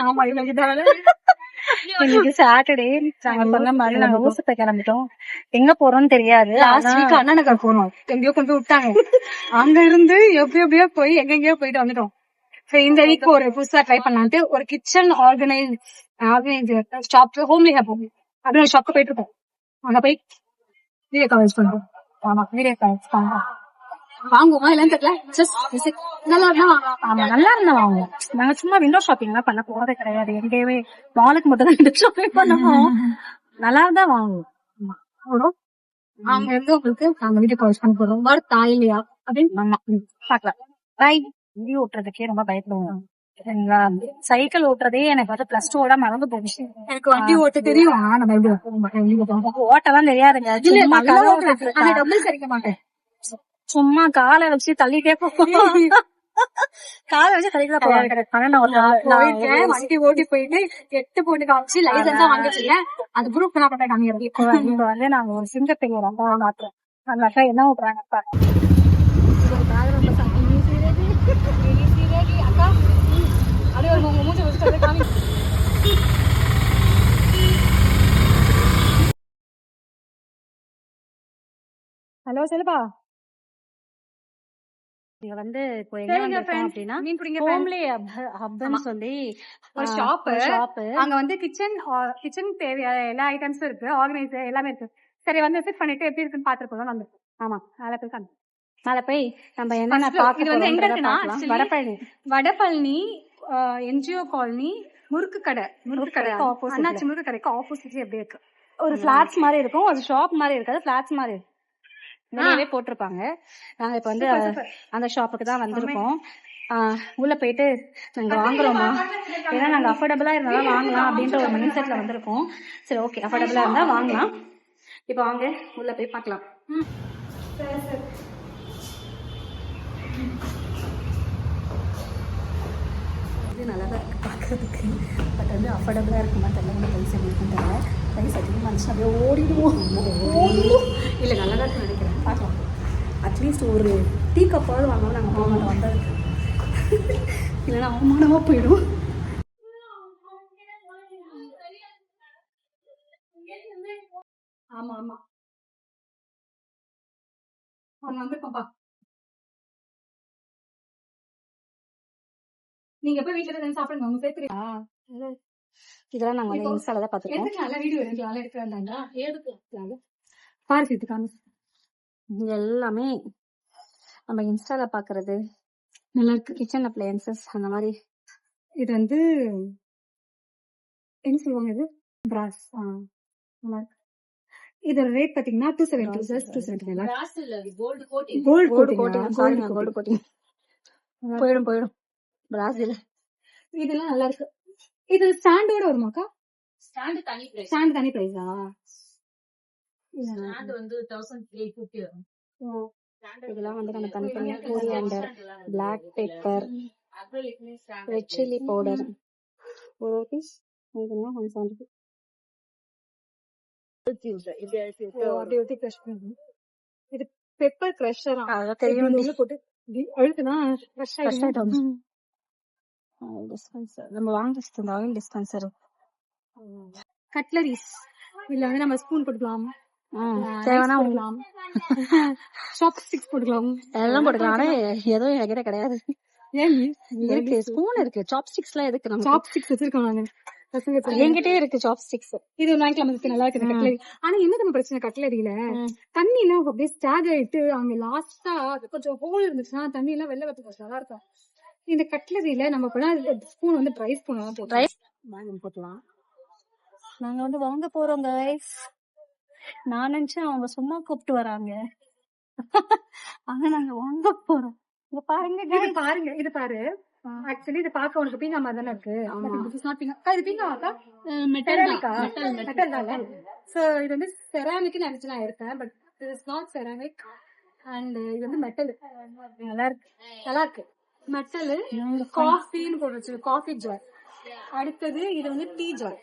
ஆமா இன்னைக்கு சாட்டர்டே நாங்க சொன்ன மாதிரி நாங்க ஊர் சுத்த கிளம்பிட்டோம். எங்க போறோம்னு தெரியாது. லாஸ்ட் வீக் அண்ணா நகர் போனோம், எங்கேயோ கொண்டு போய் விட்டாங்க. அங்க இருந்து எப்படியோ போய் எங்கெங்கயோ போயிட்டு வந்துட்டோம். இந்த வீக் ஒரு புதுசா ட்ரை பண்ணலான்ட்டு ஒரு கிச்சன் ஆர்கனைஸ் ஷாப், ஹோம்லி ஹேப் அப்படின்னு ஒரு ஷாப்க்கு போயிட்டு இருக்கோம். அங்க போய் வீடியோ கவரேஜ் பண்றோம். ஆமா, வீடியோ கவரேஜ் பண்றோம். வாங்குவோமா இல்லன்னு தெரியல. நல்லா இருந்தா ஆமா, நல்லா இருந்தா வாங்குவோம். நாங்க சும்மா விண்டோ ஷாப்பிங் எல்லாம் பண்ண போறதே கிடையாது. எங்கேயுமே மாலுக்கு மட்டும் தான் விண்டோ ஷாப்பிங் பண்ணுவோம். நல்லா இருந்தா வாங்குவோம். அங்க இருந்து உங்களுக்கு நாங்க வீடியோ கவரேஜ் பண்ண போறோம். வருத்தா இல்லையா அப்படின்னு பாக்கலாம். வண்டி ஓட்டுறதுக்கே ரொம்ப பயப்படுவோம். சைக்கிள் ஓட்டுறதே எனக்கு வந்து பிளஸ் 2 மறந்து போச்சு. எனக்கு வண்டி ஓட்ட தெரியும், ஆனா நம்ம ஓட்டெல்லாம் தெரியாதுங்க. டபுள் சரிக்க மாட்டேன். சும்மா காலை வச்சு தள்ளிட்டே போவோம். காலை வச்சு தள்ளிட்டு போயிருக்கேன். வண்டி ஓட்டி போயிட்டு 8 போட்டு காமிச்சு லைசன்ஸா வாங்கிச்சிருக்கேன். அது குரூப் நான் பண்ண காமிக்கிறது. இப்ப வந்து நாங்க ஒரு சிங்கத்தை ரொம்ப மாற்றோம். அந்த அக்கா என்ன ஓட்டுறாங்க அக்கா அப்படியே ஒரு மூஞ்சி வச்சு காமி. ஹலோ செல்பா, இங்க வந்து இப்போ எங்க வந்திருக்கோம் அப்படின்னா ஹோம்லி ஹப்னு சொல்லி ஒரு ஷாப். அங்க வந்து கிச்சன் தேவையான எல்லா ஐட்டம்ஸும் இருக்கு, ஆர்கனைஸ் எல்லாமே இருக்கு. சரி வந்து விசிட் பண்ணிட்டு எப்படி இருக்குன்னு பாத்துட்டு போதும் வந்திருக்கோம். ஆமா, மேல போய் நம்ம என்ன இது வந்து எங்க இருக்குன்னா வடபழனி என்ஜிஓ காலனி முறுக்கு கடை அண்ணாச்சி முறுக்கு கடைக்கு ஆப்போசிட்லயே எப்படி இருக்கு. ஒரு பிளாட்ஸ் மாதிரி இருக்கும், ஒரு ஷாப் மாதிரி இருக்காது, பிளாட்ஸ் மாதிரி நிறையவே போட்டிருப்பாங்க. நாங்க இப்ப வந்து அந்த ஷாப்புக்கு தான் வந்திருக்கோம். உள்ள போயிட்டு நாங்க வாங்குறோமா, ஏன்னா நாங்க அஃபோர்டபுளா இருந்தாலும் வாங்கலாம் அப்படின்ற ஒரு மைண்ட் செட்ல வந்திருக்கோம். சரி, ஓகே, அஃபோர்டபுளா இருந்தா வாங்கலாம். இப்ப வாங்க உள்ள போய் பார்க்கலாம். இது நல்லாதான் இருக்கு பார்க்கறதுக்கு. பட் வந்து அஃபோர்டபுளா இருக்குமா தெரியல, ப்ரைஸ் எப்படி இருக்குன்னு தெரியல. ப்ரைஸ் அதிகமாக இருந்துச்சு அப்படியே ஓடிடுவோம். இல்லை, நல்லா தான் இருக்கு நினைக்கிறேன், பார்க்கலாம். அட்லீஸ்ட் ஒரு டீ கப்பாவது வாங்காமல் நாங்கள் போக மாட்டோம் வந்ததுக்கு. இல்லைன்னா அவமானமாக போயிடும். ஆமா ஆமா, அவங்க வந்திருக்கோம்ப்பா. நீங்க போய் வீட்டுல இருந்து சாப்பிடுங்க, அவங்க சேர்த்துறீங்க. இதெல்லாம் நாங்க வந்து இன்ஸ்டால தான் பார்த்துருக்கோம். நல்லா வீடியோ எடுக்கலாம், எடுக்க வேண்டாங்களா? எடுக்கலாம் பாரு. இது எல்லாமே நம்ம இன்ஸ்டால பாக்குறது நல்லா இருக்கு. கிச்சன் அப்ளையன்சஸ் அந்த மாதிரி. இது வந்து என்ன சொல்லுவாங்க, இது பிராஸ். நல்லா இருக்கு. இதோட ரேட் பாத்தீங்கன்னா 270. கோல்டு கோட்டிங் போயிடும் பிராசில். இதெல்லாம் நல்லா இருக்கு. இது ஸ்டாண்டோட வருமாக்கா? ஸ்டாண்ட் தனி பிரைஸா? ஸ்டாண்ட் வந்து 1350 வரும். இதெல்லாம் வந்து நம்ம தனித்தனியா coriander, black pepper, red chilli powder ஒரு பீஸ் இதெல்லாம் 170. இது பெப்பர் கிரஷர் தெரியும் போட்டு அழுத்துனா கிரஷ் ஆயிடும். டிஸ்பென்சர் நம்ம வாங்கிட்டு ஆயில் டிஸ்பென்சர். கட்லரிஸ் இல்ல வந்து நம்ம ஸ்பூன் போட்டுக்கலாம், தேவைன்னா போடலாம், சாப்ஸ்டிக்ஸ் போட்டுக்கலாம், எல்லாம் போட்டுக்கலாம். ஆனா எதுவும் என்கிட்ட கிடையாது. இருக்கு ஸ்பூன் இருக்கு, சாப்ஸ்டிக்ஸ் எல்லாம் எதுக்கு? நம்ம சாப்ஸ்டிக்ஸ் வச்சிருக்கோம் நாங்க, என்கிட்டே இருக்கு சாப்ஸ்டிக்ஸ். இது வாங்கிக்கலாம், நல்லா இருக்கு கட்லரி. ஆனா என்ன நம்ம பிரச்சனை கட்லரியில, தண்ணி எல்லாம் அப்படியே ஸ்டாக் ஆயிட்டு அங்க லாஸ்டா கொஞ்சம் ஹோல் இருந்துச்சுன்னா தண்ணி எல்லாம் வெளில வரது நல்லா இருக்கும். இந்த கட்லரியில நம்ம ஸ்பூன் வந்து ட்ரை ஸ்பூன் வாங்கி போட்டலாம். நாங்க வந்து வாங்க போறோம் கைஸ். நான் நினைச்சேன் அவங்க சும்மா கூப்பிட்டு வராங்க, ஆனா நாங்க வாங்க போறோம். இங்க பாருங்க, இது பாரு. ஆக்சுவலி இது பாக்க உனக்கு பீங்கா மாதிரி தானே இருக்கு. இது பீங்காக்கா? மெட்டல் தானே. சோ இது வந்து செராமிக் நினைச்சு நான் எடுத்தேன், but it is not ceramic. And இது வந்து மெட்டல். நல்லா இருக்கு மெட்டல். காஃபின்னு போட்டு காஃபி ஜார். அடுத்தது இது வந்து டீ ஜார்.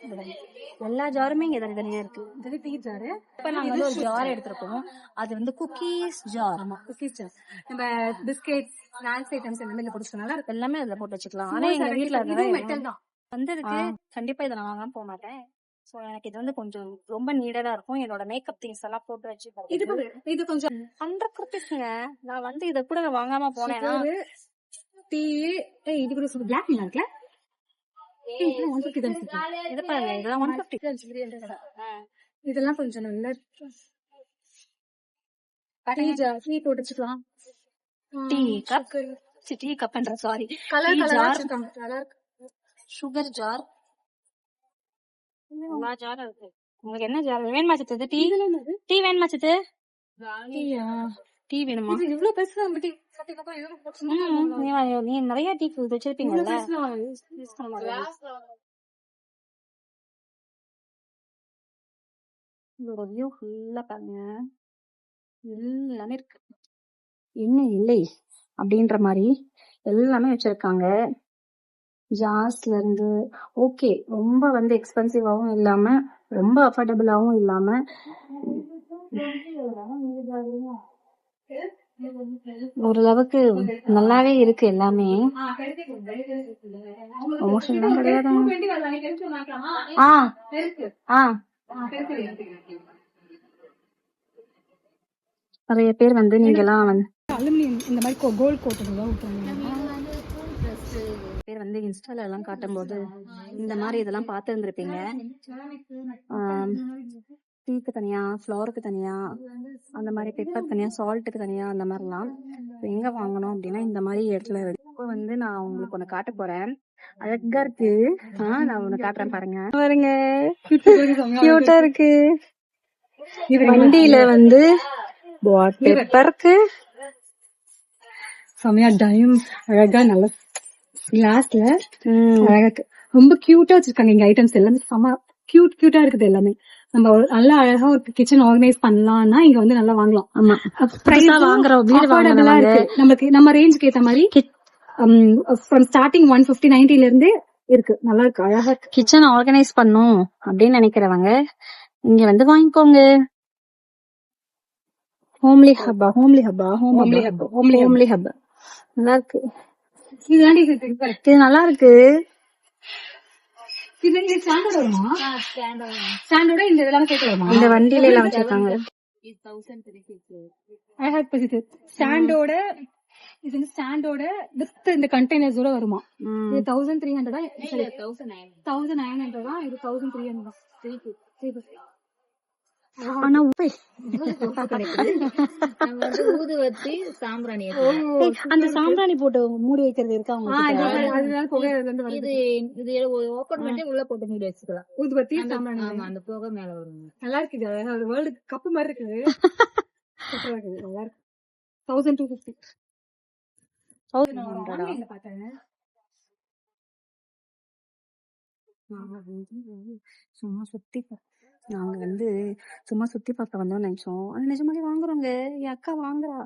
எல்லா ஜாருமே இங்க தனியா இருக்கு. இது டீ ஜாரு. இப்ப நாங்க வந்து ஒரு ஜார் எடுத்திருக்கோம், அது வந்து குக்கீஸ் ஜார். ஆமா, குக்கீஸ் ஜார். நம்ம பிஸ்கெட் ஸ்நாக்ஸ் ஐட்டம்ஸ் எல்லாமே போட்டு நல்லா இருக்கு. எல்லாமே அதுல போட்டு வச்சுக்கலாம். ஆனா எங்க வீட்டுல மெட்டல் தான். வந்ததுக்கு கண்டிப்பா இதை நான் வாங்காம போக மாட்டேன். சோ எனக்கு இது வந்து கொஞ்சம் ரொம்ப நீடடா இருக்கும். என்னோட மேக்கப் திங்ஸ் எல்லாம் போட்டு வச்சு இது கொஞ்சம் 100 ருபீஸ்ங்க. நான் வந்து இதை கூட நான் வாங்காம போனேன்னா டீ. இது கூட பிளாக் நல்லா இருக்குல்ல. இதெல்லாம் 150 தான் இருக்கு. இது பாருங்க, இதெல்லாம் 150. இதெல்லாம் கொஞ்சம் நல்ல டீ போட்டு வச்சுக்கலாம். டீ கப், டீ கப்ன்ற சாரி, கலர் டீ கலரா ஜார், வச்சிருக்காங்க. நல்லா இருக்கு. சுகர் ஜார், எல்லா ஜாரும் இருக்கு. உங்களுக்கு என்ன ஜார் வேணுமா சித்து? டீ டீ வேணுமா சித்து? டீயா? டீ வேணுமா? இது இவ்ளோ பெருசா நம்ம டீ சத்தியமா எவ்வளவு போச்சு? நீ நிறைய டீ வச்சிருப்பீங்கல்ல. இதோட வியூ ஃபுல்லா பாருங்க, எல்லாமே இருக்கு. என்ன இல்லை அப்படின்ற மாதிரி எல்லாமே வச்சிருக்காங்க. ஜாஸ்ல இருந்து ஓகே, ரொம்ப வந்து எக்ஸ்பென்சிவாவும் இல்லாம ரொம்ப அஃபோர்டபுளாவும் இல்லாம ஓரளவுக்கு நல்லாவே இருக்கு எல்லாமே. ப்ரொமோஷன் எல்லாம் கிடையாது. நிறைய பேர் வந்து நீங்க எல்லாம் வந்து அலுமினியம் இந்த மாதிரி கோல்ட் கோட்டட் தான் ஊத்துறாங்க. பேர் வந்து இன்ஸ்டால எல்லாம் காட்டும் போது இந்த மாதிரி இதெல்லாம் பார்த்து இருந்திருப்பீங்க. டீக்கு தனியா, ஃப்ளோருக்கு தனியா, அந்த மாதிரி பெப்பர் தனியா, சால்ட்டுக்கு தனியா, அந்த மாதிரிலாம் எங்க வாங்கணும் அப்படின்னா இந்த மாதிரி இடத்துல இப்போ வந்து நான் உங்களுக்கு ஒண்ணு காட்ட போறேன். அழகா இருக்கு. நான் ஒண்ணு காட்டுறேன் பாருங்க. பாருங்க, கியூட்டா இருக்கு. வண்டியில வந்து பெப்பருக்கு செமையா டைம் அழகா நல்ல கிளாஸ்ல அழகா இருக்கு. ரொம்ப கியூட்டா வச்சிருக்காங்க இங்க ஐட்டம்ஸ் எல்லாமே. செம கியூட்டா இருக்குது எல்லாமே. நம்ம நல்லா அழகா ஒரு கிச்சன் ஆர்கனைஸ் பண்ணலாம்னா இங்க வந்து நல்லா வாங்கலாம். ஆமா, வாங்குற வீடு அஃபோர்டபுளா இருக்கு. நமக்கு நம்ம ரேஞ்சுக்கு ஏத்த மாதிரி ஃப்ரம் ஸ்டார்டிங் 150-90 இருந்தே இருக்கு. நல்லா இருக்கு, அழகா இருக்கு. கிச்சன் ஆர்கனைஸ் பண்ணும் அப்படின்னு நினைக்கிறவங்க இங்க வந்து வாங்கிக்கோங்க. ஹோம்லி ஹப் நல்லா இருக்கு. இது நல்லா இருக்கு. இது ஸ்டாண்டர்ட் வருமா? ஸ்டாண்டர்டோட இந்த இதெல்லாம் சேர்த்து வருமா? இந்த வண்டியில எல்லாம் வச்சிருக்காங்க. ஸ்டாண்டோட இது ஸ்டாண்டோட வித் இந்த கண்டெய்னர்ஸோட வருமா? இது 1300 தான். 1900 தான். இது 1300 தான். ஆனா ஊதுவத்தி சாம்பிராணி அந்த சாம்பிராணி போட்டு மூடி வைக்கிறது இருக்கா? இது ஓபன் பண்ணி உள்ள போட்டு மூடி வச்சுக்கலாம். ஊதுவத்தி சாம்பிராணி. ஆமா, அந்த புகை மேல வரும். நல்லா இருக்குது. வேர்ல்டு கப்பு மாதிரி இருக்குது. நல்லா இருக்கு. 1250. நாங்க வந்து சும்மா சுத்தி பார்க்க வந்தோம் நினைச்சோம். ஆனா நிஜமாலே வாங்குறோங்க. என் அக்கா வாங்குறா,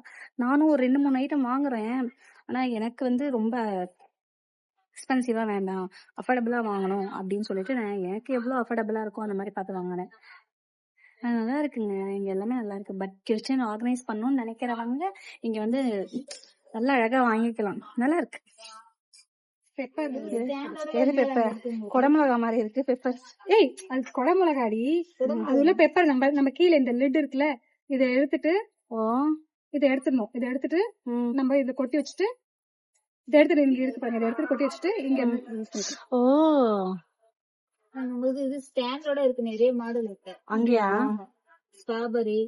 நானும் ஒரு 2-3 ஐட்டம் வாங்குறேன். ஆனா எனக்கு வந்து ரொம்ப எக்ஸ்பென்சிவா வேண்டாம், அஃபோர்டபுளா வாங்கணும் அப்படின்னு சொல்லிட்டு நான் எனக்கு எவ்வளவு அஃபோர்டபுளா இருக்கும் அந்த மாதிரி பார்த்து வாங்கினேன். நல்லா இருக்குங்க, இங்க எல்லாமே நல்லா இருக்கு. பட் கிச்சன் ஆர்கனைஸ் பண்ணணும்னு நினைக்கிறவங்க இங்க வந்து நல்லா அழகா வாங்கிக்கலாம். நல்லா இருக்கு. பெப்பர், எது பெப்பர்? குடமிளகா மாதிரி இருக்கு பெப்பர். அது குடமிளகாடி. அது உள்ள பெப்பர். நம்ம கீழே இந்த லிட் இருக்குல்ல, இதை எடுத்துட்டு இதை எடுத்துடணும். இதை எடுத்துட்டு நம்ம இதை கொட்டி வச்சுட்டு இதை எடுத்துட்டு இங்க இருக்கு பாருங்க, இதை எடுத்துட்டு கொட்டி வச்சுட்டு இங்க இது ஸ்டாண்டோட இருக்கு. நிறைய மாடல் இருக்கு அங்கயா. ஸ்ட்ராபெரி.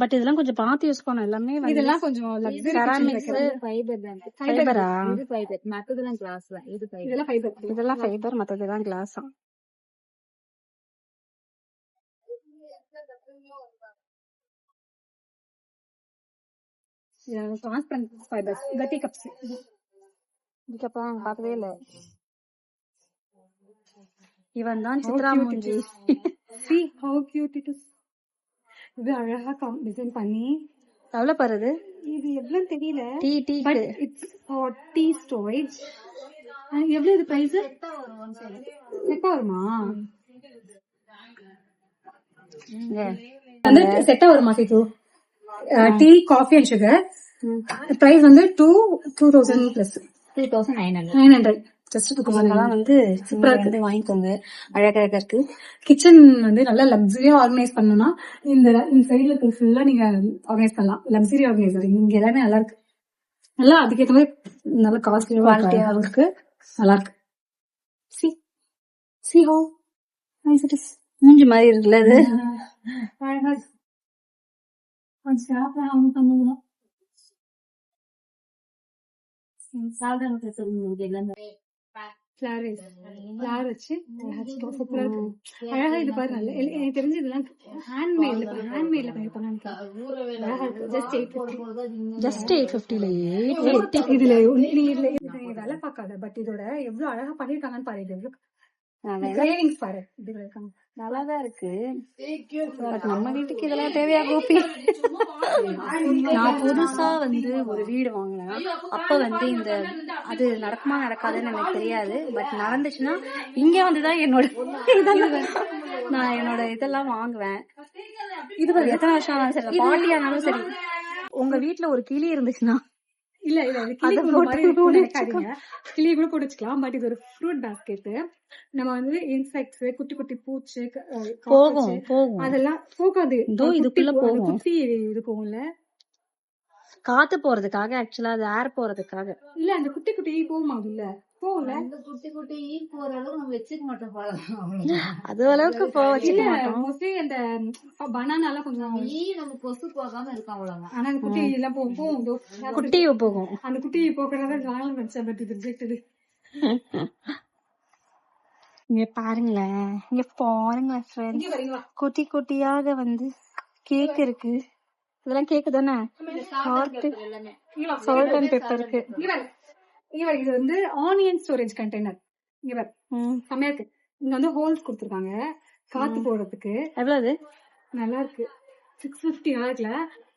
பட் இதெல்லாம் கொஞ்சம் பார்த்து யூஸ் பண்ணணும். எல்லாமே இதெல்லாம் கொஞ்சம் ஃபைபர் தான். ஃபைபரா? இது ஃபைபர், மத்ததெல்லாம் கிளாஸ் தான். இது ஃபைபர். இதெல்லாம் ஃபைபர். இதெல்லாம் ஃபைபர், மத்ததெல்லாம் கிளாஸ். Transparent fibres. கட்டி கப்ஸ். இதுக்கப்புறம் நாங்க பார்க்கவே இல்லை. இவன் தான் சித்ரா மூஞ்சி. See how cute it is. இது அழகா டிசைன் பண்ணி எவ்வளவு பாருது. இது எவ்வளவு தெரியல. Tea but it's for tea storage. எவ்வளவு இது பிரைஸ்? செட்டா வருமா? வந்து செட்டா வருமா சீத்து? Tea, coffee and sugar price வந்து 2000 பிளஸ். 2900. 900 ஜஸ்ட் அதெல்லாம் வந்து சூப்பரா இங்க வந்து வாங்கிக்கோங்க. அழகழகா இருக்கு. கிச்சன் வந்து நல்லா லக்ஸரியா ஆர்கனைஸ் பண்ணணும்னா இந்த சைடுல இருக்க ஃபுல்லா நீங்க ஆர்கனைஸ் பண்ணலாம். லக்ஸரி ஆர்கனைசர் இங்க எல்லாமே நல்லா இருக்கு. நல்லா அதுக்கேற்ற மாதிரி நல்ல காஸ்ட்லியா குவாலிட்டியாவும் இருக்கு. நல்லா இருக்கு. சி ஹோ நைஸ் இட் இஸ். மூஞ்சி மாதிரி இருக்குல்ல அது. அழகா இருக்கு. கொஞ்சம் சாப்பிட அவங்க பண்ணுவோம். சாதாரண சொல்லுங்க எல்லாமே ஃபிளவர் வச்சு சூப்பரா இருக்கு. அழகா இது பாரு நல்ல எனக்கு தெரிஞ்சு இதெல்லாம் ஹேண்ட்மேட்ல பண்ணிருப்பாங்க. அழகா இருக்கு. ஜஸ்ட் 850லயே இதுல நீ வேலை பார்க்காத பட் இதோட எவ்வளவு அழகா பண்ணிருக்காங்கன்னு பாரு. இது கிரேவிங்ஸ் பாரு இப்படி இருக்காங்க. நல்லாதான் இருக்கு. நம்ம வீட்டுக்கு இதெல்லாம் தேவையா கோபி? நான் புதுசா வந்து ஒரு வீடு வாங்கினேன். அப்ப வந்து இந்த அது நடக்குமா நடக்காதுன்னு எனக்கு தெரியாது. பட் நடந்துச்சுன்னா இங்க வந்துதான் நான் என்னோட இதெல்லாம் வாங்குவேன். இது எத்தனை வருஷம் ஆனாலும் சரி, பாட்டி ஆனாலும் சரி. உங்க வீட்டுல ஒரு கிளி இருந்துச்சுன்னா இல்ல கிளி கூட போட்டு வச்சுக்கலாம். பட் இது ஒரு ஃப்ரூட் பாஸ்கெட். நம்ம வந்து இன்செக்ட்ஸ் குட்டி குட்டி பூச்சி போகும் அதெல்லாம் போகாது. இதுக்குள்ள போகும். குட்டி இருக்கும்ல காத்து போறதுக்காக, ஆக்சுவலா அது ஏர் போறதுக்காக. இல்ல அந்த குட்டி குட்டி போகுமா? இல்ல போகல. அந்த குட்டி குட்டி போற அளவுக்கு நம்ம வச்சுக்க மாட்டோம். அது அளவுக்கு வச்சுக்க மாட்டோம். மோஸ்ட்லி அந்த பனானா எல்லாம் கொஞ்சம் நம்ம கொசு போகாம இருக்கும் அவ்வளவுதான். ஆனா அந்த குட்டி எல்லாம் போகும். குட்டி போகும். அந்த குட்டி போக்குறத நானும் வச்சேன். பட் இது ரிஜெக்டட். இங்க பாருங்களேன், ஃப்ரெண்ட்ஸ். குட்டி குட்டியாக வந்து கேக் இருக்கு. இதெல்லாம் கேக்கு தானே? சால்ட் அண்ட் பெப்பர் இருக்கு. இது வந்து ஆனியன் ஸ்டோரேஜ் கண்டெய்னர். இவர் செம்மையா இருக்கு. இங்க வந்து ஹோல்ஸ் கொடுத்துருக்காங்க காத்து போடுறதுக்கு. எவ்வளவு நல்லா இருக்கு. 650 ஆகுல.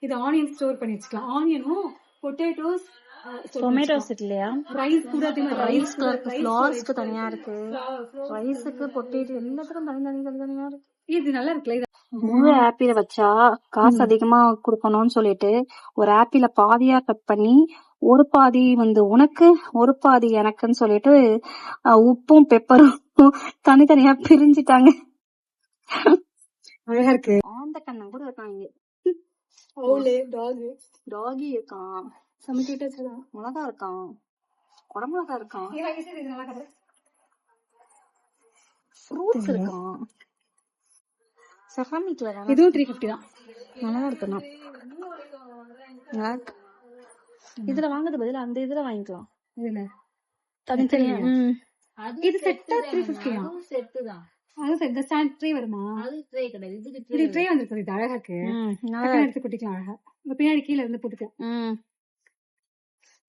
இது ஆனியன் ஸ்டோர் பண்ணி வச்சுக்கலாம். ஆனியனும் பொட்டேட்டோஸ் டொமேட்டோஸ் இல்லையா? ரைஸ் கூட ஃப்ளார்ஸ்க்கு தனியா இருக்கு. ரைஸுக்கு பொட்டேட்டோ எல்லாத்துக்கும் தனியா இருக்கு. இது நல்லா இருக்குல்ல. முழு ஆப்பிள வச்சா காசு அதிகமா குடுக்கணும்னு சொல்லிட்டு ஒரு ஆப்பிள பாதியா கட் பண்ணி ஒரு பாதி வந்து உனக்கு ஒரு பாதி எனக்குன்னு சொல்லிட்டு உப்பும் பெப்பரும் தனித்தனியா பிரிஞ்சுட்டாங்க. அழகா இருக்கு. ஆந்த கண்ணன் கூட இருக்காங்க. டாகி இருக்கான். மிளகா இருக்கான். குடமிளகா இருக்கான். ஃப்ரூட்ஸ் இருக்கான். இதுவும் 350 தான். நல்லா இருக்கணும். இதுல வாங்குறது பதிலா அந்த இதுல வாங்கிக்கலாம். இதுல தனித்தனியா. இது செட்டா 350 தான். செட்டு தான். அது செட் ஸ்டாண்ட் ட்ரே வருமா? அது ட்ரே கிடையாது. இது ட்ரே வந்துருக்கு. இது அழகா இருக்கு. எடுத்து போட்டுக்கலாம். அழகா இந்த பின்னாடி கீழ இருந்து போட்டுக்கலாம்.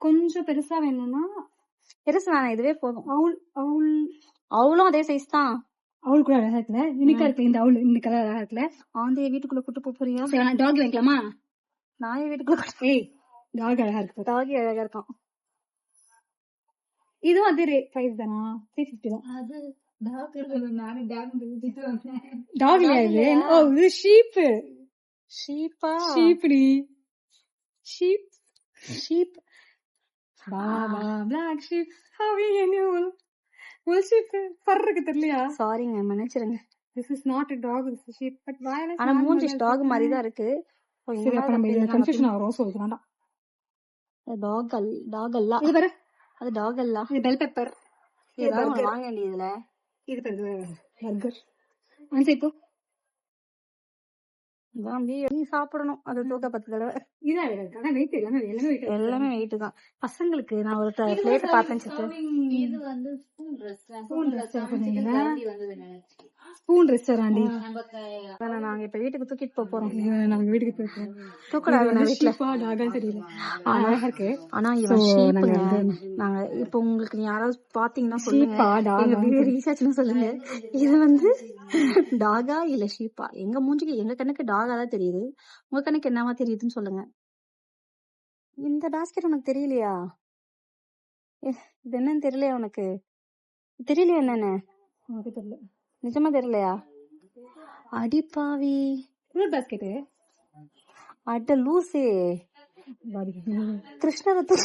கொஞ்சம் பெருசா வேணும்னா பெருசு வேணாம், இதுவே போதும். அவளும் அதே சைஸ் தான். அவள் கூட அழகா இருக்குல்ல. யூனிக்கா இருக்கு. இந்த அவள் இந்த கலர் அழகா இருக்குல்ல. ஆந்தைய வீட்டுக்குள்ள கூட்டு போறியா? டாக் வைக்கலாமா? நாயை வீட்டுக்குள்ள. ஏய் டாக் அழகா இருக்கு. டாகி அழகா இருக்கான். இதுவும் அதே பிரைஸ் தானா? 350 தான். அது டாக் இருக்கு. நானே டாக் டாக் இல்ல இது. ஓ இது ஷீப். ஷீப்பா? ஷீப்டி. Sheep. Black sheep. How are you? Wool sheep. பர்றதுக்கு தெரியலையா? சாரிங்க, மன்னிச்சிருங்க. This is not a dog. This is a sheep. But why? ஆனா மூஞ்சி டாக் மாதிரி தான் இருக்கு. சரி அப்ப நம்ம இதுல கன்ஃபியூஷன் ஆகும். சொல்ல வேண்டாம். டாக் அல்ல. இது பாரு. அது டாக் அல்ல. இது பெல் பெப்பர். இது வாங்க வேண்டியதுல. இது பர்கர். இப்போ நீ சாப்பிடணும். அது தூக்க 10 தடவை. எல்லாமே வெயிட் தான். பசங்களுக்கு நான் ஒரு பிளேட் பார்த்தேன். இது வந்து ஸ்பூன் ரெஸ்டாரண்ட். நாங்க இப்ப வீட்டுக்கு தூக்கிட்டு போறோம். நாங்க வீட்டுக்கு போயிட்டோம். தூக்கடாக தெரியல. ஆனா இவன் ஷீப்புங்க. நாங்க இப்ப உங்களுக்கு யாராவது பாத்தீங்கன்னா சொல்லுங்க, ரீசர்ச்னு சொல்லுங்க. இது வந்து டாகா இல்ல ஷீப்பா? எங்க மூஞ்சிக்கு எங்க கண்ணுக்கு டாகா தான் தெரியுது. உங்க கண்ணுக்கு என்னவா தெரியுதுன்னு சொல்லுங்க. இந்த பாஸ்கெட் உனக்கு தெரியலையா? இது என்னன்னு தெரியலையா உனக்கு? தெரியலையா என்னன்னு? நிஜமா தெரியலையா? அடிப்பாவி. பாஸ்கெட் அட லூசே. கிருஷ்ணரத்து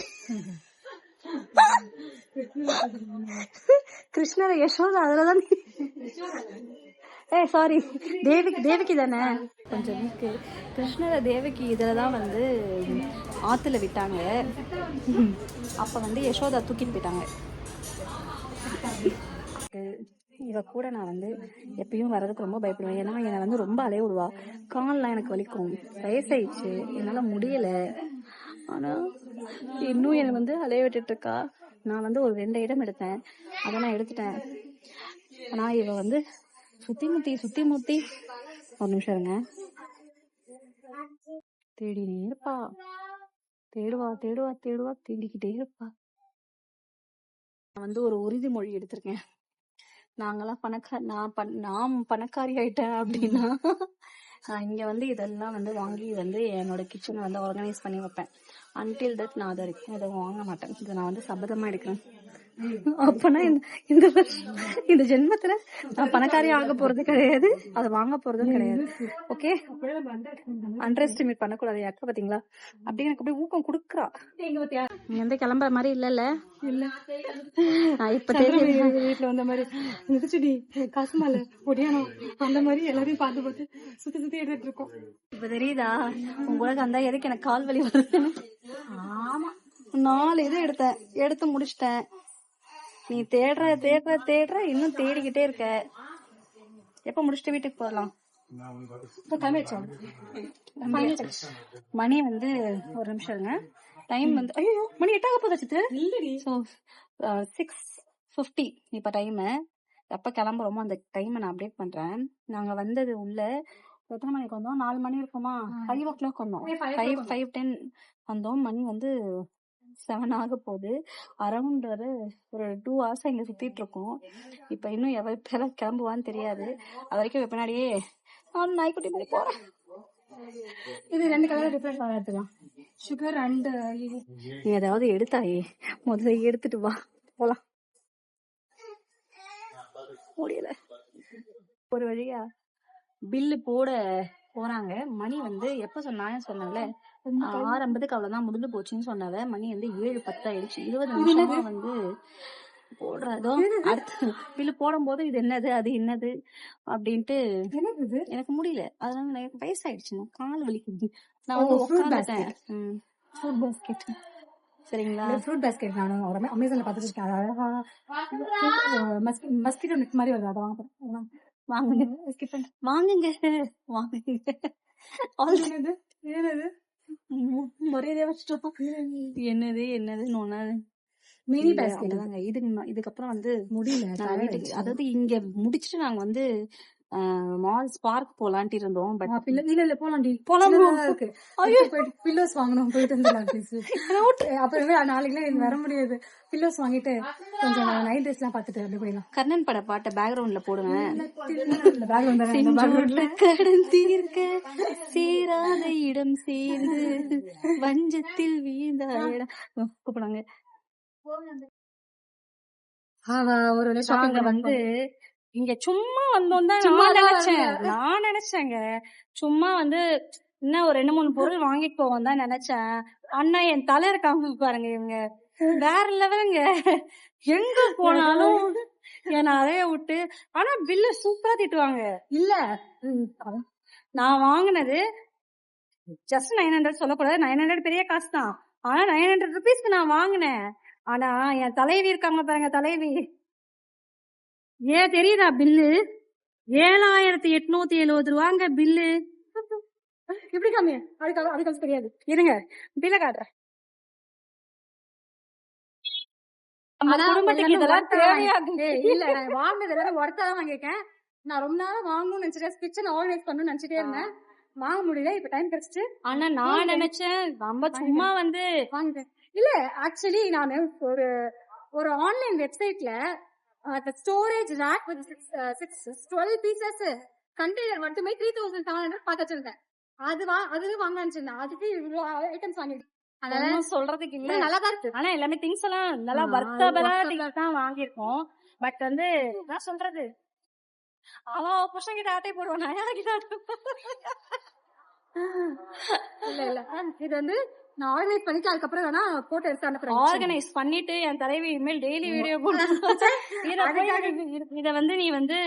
கிருஷ்ணரை யசோதா அதுலதான். சாரி, தேவகி தானே கொஞ்சம் வீக்கு. கிருஷ்ணரை தேவகி இதுலதான் வந்து ஆத்துல விட்டாங்க. அப்ப வந்து யசோதா தூக்கிட்டு போயிட்டாங்க. இவ கூட நான் வந்து எப்பயும் வர்றதுக்கு ரொம்ப பயப்படுவேன். ஏன்னா என்னை வந்து ரொம்ப அலைய விடுவா. கால்லாம் எனக்கு வலிக்கும், வயசாயிடுச்சு, என்னால முடியல. ஆனா இன்னும் என்னை வந்து அலைய விட்டுட்டு இருக்கா. நான் வந்து ஒரு 2 இடம் எடுத்தேன், அதை நான் எடுத்துட்டேன். ஆனா இவ வந்து சுத்தி முத்தி ஒரு நிமிஷம் இருங்க, தேடினே இருப்பா. தேடுவா தேடிக்கிட்டே இருப்பா. நான் வந்து ஒரு உறுதிமொழி எடுத்திருக்கேன். நான் பணக்காரி ஆயிட்டேன் அப்படின்னா நான் இங்க வந்து இதெல்லாம் வந்து வாங்கி வந்து என்னோட கிச்சனை வந்து ஆர்கனைஸ் பண்ணி வைப்பேன். அன்டில் தட் நான் அதை வாங்க மாட்டேன். இதை நான் வந்து சபதமா எடுக்கிறேன். அப்பனா இந்த ஜென்மத்துல நான் பணக்காரி ஆக போறது கிடையாது, அதை வாங்க போறதும் கிடையாது. ஓகே, அண்டர் எஸ்டிமேட் பண்ணக்கூடாது. அக்கா பாத்தீங்களா, அப்படியே எனக்கு அப்படியே ஊக்கம் குடுக்குறா. நீ வந்து கிளம்புற மாதிரி இல்ல இப்ப வீட்டுல வந்த மாதிரி நிதிச்சுடி காசு மேல ஒடியானோ அந்த மாதிரி எல்லாரையும் பார்த்து சுத்தி எடுத்துட்டு இருக்கோம். இப்ப தெரியுதா உங்களுக்கு அந்த எதுக்கு எனக்கு கால் வலி வருதுன்னு? ஆமா, 4 இது எடுத்து முடிச்சிட்டேன். நீ தேடுற இன்னும் தேடிக்கிட்டே இருக்க. எப்ப முடிச்சுட்டு வீட்டுக்கு போகலாம்? மணி வந்து ஒரு நிமிஷம் இருங்க, டைம் வந்து ஐயோ மணி 8 ஆக போதாச்சு. ஸோ 6:50 இப்ப டைமு. எப்ப கிளம்புறோமோ அந்த டைமை நான் அப்டேட் பண்றேன். நாங்க வந்தது உள்ள எத்தனை மணிக்கு வந்தோம்? 4 மணி இருக்குமா? 5 o'clock வந்தோம். 5:10 வந்தோம். மணி வந்து 7 ஆக போகுது. அரௌண்ட் ஒரு 2 hours இங்க சுத்திட்டு இருக்கோம். இப்ப இன்னும் எப்ப கிளம்புவான்னு தெரியாது. அது வரைக்கும் பின்னாடியே நான் நாய்க்குட்டி மாதிரி போறேன். இது 2 கலர் டிஃபரெண்ட் எடுத்துக்கலாம். சுகர் அண்ட் நீ ஏதாவது எடுத்தாயே, முதல்ல எடுத்துட்டு வா, போலாம். முடியல. ஒரு வழியா பில்லு போட போறாங்க. மணி வந்து எப்ப சொன்னேன்ல 6:50 அவ்வளவுதான் முடிஞ்சு போச்சுன்னு சொன்னவ மணி வந்து 7:10 ஆயிடுச்சு. 20 நிமிஷமா வந்து போடுறதோ. அடுத்து பில்லு போடும் போது இது என்னது அது என்னது அப்படின்ட்டு எனக்கு முடியல. அதனால எனக்கு வயசாயிடுச்சு, கால் வலிக்குது. நான் வந்து உட்காந்துட்டேன். ஃப்ரூட் பாஸ்கெட் சரிங்களா? ஃப்ரூட் பாஸ்கெட் நானும் அமேசான்ல பார்த்துட்டு இருக்கேன். அழகா மஸ்கிட்டோ நெட் மாதிரி வருது. அதை வாங்குங்க. என்னதுன்னு ஒண்ணாது மினி பாஸ்கெட் தாங்க. இதுக்கப்புறம் வந்து முடியல. அதாவது இங்க முடிச்சுட்டு நாங்க வந்து மால்ஸ் பார்க் போலான்ட்டு இருந்தோம். பட் இல்ல போலாம் இருக்கு. பில்லோஸ் வாங்கணும், போயிட்டு வந்துடலாம். அப்புறமே நாளைக்கு வர முடியாது. பில்லோஸ் வாங்கிட்டு கொஞ்சம் நைட் ட்ரெஸ் எல்லாம் பாத்துட்டு அப்படி போயிடலாம். கர்ணன் பட பாட்டை பேக்ரவுண்ட்ல போடுவேன். சேராத இடம் சேர்ந்து வஞ்சத்தில் வீழ்ந்த இடம் கூப்பிடாங்க. நாங்க வந்து இங்க சும்மா வந்தோம் தான் நான் நினைச்சேங்க. சும்மா வந்து இன்னும் ஒரு 2-3 பொருள் வாங்கிட்டு போவோம் தான் நினைச்சேன். அண்ணா என் தலை இருக்காங்க பாருங்க, இவங்க வேற லெவலுங்க. எங்க போனாலும் என்ன அதைய விட்டு. ஆனா பில்லு சூப்பரா திட்டுவாங்க. இல்ல நான் வாங்கினது ஜஸ்ட் 900 சொல்லக்கூடாது. 900 பெரிய காசு தான். ஆனா 900 rupeesக்கு நான் வாங்கினேன். ஆனா என் தலைவி இருக்காங்க பாருங்க, தலைவி ஏன் தெரியுதா பில்லு? 7,870 ரூபாங்க பில்லு. இப்படி காமிய அதுக்கு தெரியாது. இருங்க பில்ல காட்டுறேன். குடும்பத்துக்கு இதெல்லாம் தேவையாது. இல்ல நான் வாங்கினது எல்லாரும் ஒருத்தான் வாங்கிருக்கேன். நான் ரொம்ப நாள் வாங்கணும்னு நினைச்சிட்டேன், கிச்சன் ஆர்கனைஸ் பண்ணணும்னு நினைச்சிட்டே இருந்தேன். வாங்க முடியல, இப்ப டைம் கிடைச்சிட்டு. ஆனா நான் நினைச்சேன் நம்ம சும்மா வந்து வாங்கிட்டேன். இல்ல ஆக்சுவலி நானு ஒரு ஆன்லைன் வெப்சைட்ல storage rack with 12 pieces container மட்டுமே 3,700 பார்த்து வச்சிருந்தேன். அதுவே வாங்க நினைச்சிருந்தேன். அதுக்கு இவ்வளவு ஐட்டம்ஸ் வாங்கிட்டேன். அதனால சொல்றதுக்கு இல்ல, நல்லா தான் இருக்கு. ஆனா எல்லாமே திங்ஸ் எல்லாம் நல்லா வர்த்தபரா திங்ஸ் தான் வாங்கிருக்கோம். பட் வந்து நான் சொல்றது அவன் புருஷன் கிட்ட ஆட்டை போடுவான், நான் யார்கிட்ட ஆட்டை இல்ல இது வந்து நான் ஆர்கனைஸ் பண்ணிட்டு அதுக்கப்புறம் வேணா போட்டோ எடுத்து அனுப்புறேன். ஆர்கனைஸ் பண்ணிட்டு என் தலைவி இனிமேல் டெய்லி வீடியோ போட்டு இத வந்து நீ வந்து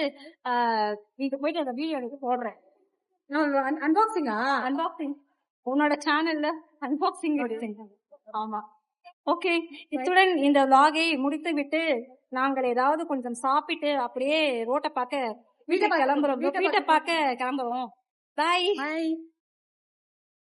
நீங்க போயிட்டு அந்த வீடியோ எடுத்து போடுறேன். அன்பாக்சிங்கா? அன்பாக்சிங் உன்னோட சேனல்ல அன்பாக்சிங் எடுத்தீங்க. ஆமா. ஓகே, இத்துடன் இந்த vlog-ஐ முடித்து விட்டு நாங்கள் ஏதாவது கொஞ்சம் சாப்பிட்டு அப்படியே ரோட்டை பார்க்க வீட்டை பார்க்க கிளம்புறோம். பாய்.